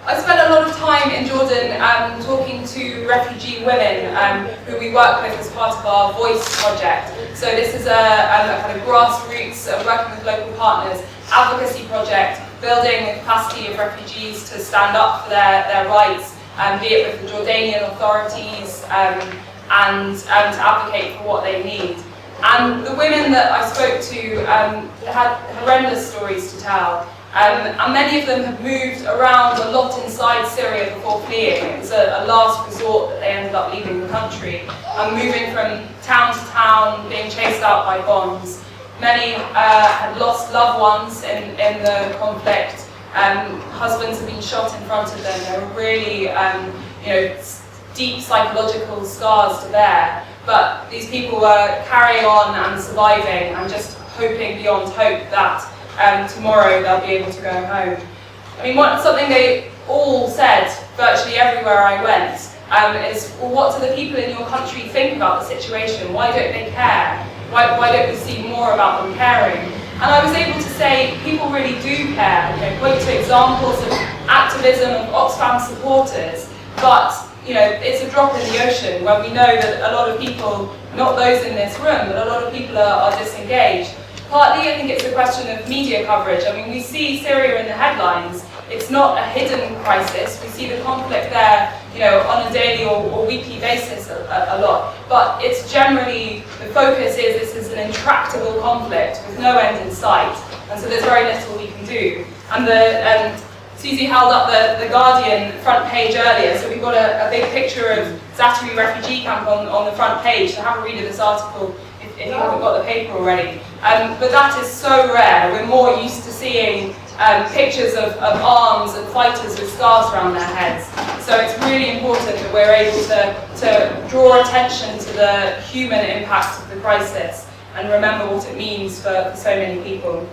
I spent a lot of time in Jordan talking to refugee women who we work with as part of our Voice project. So this is a kind of grassroots, working with local partners, advocacy project, building the capacity of refugees to stand up for their rights, be it with the Jordanian authorities, and to advocate for what they need. And the women that I spoke to had horrendous stories to tell. And many of them have moved around a lot inside Syria before fleeing. It was a last resort that they ended up leaving the country, moving from town to town, being chased out by bombs. Many had lost loved ones in the conflict. Husbands have been shot in front of them. There were really deep psychological scars to bear. But these people were carrying on and surviving and just hoping beyond hope that tomorrow they'll be able to go home. I mean, something they all said virtually everywhere I went is, well, what do the people in your country think about the situation? Why don't they care? Why don't we see more about them caring? And I was able to say, people really do care. Point to examples of activism of Oxfam supporters, but it's a drop in the ocean when we know that a lot of people, not those in this room, but a lot of people are disengaged. Partly, I think it's a question of media coverage. I mean, we see Syria in the headlines. It's not a hidden crisis. We see the conflict there, on a daily or weekly basis a lot. But it's generally, the focus is this is an intractable conflict with no end in sight. And so there's very little we can do. And Susie held up the Guardian front page earlier, so we've got a big picture of Zaatari refugee camp on the front page, so have a read of this article if you haven't got the paper already. But that is so rare. We're more used to seeing pictures of arms and fighters with scars around their heads. So it's really important that we're able to draw attention to the human impact of the crisis and remember what it means for so many people.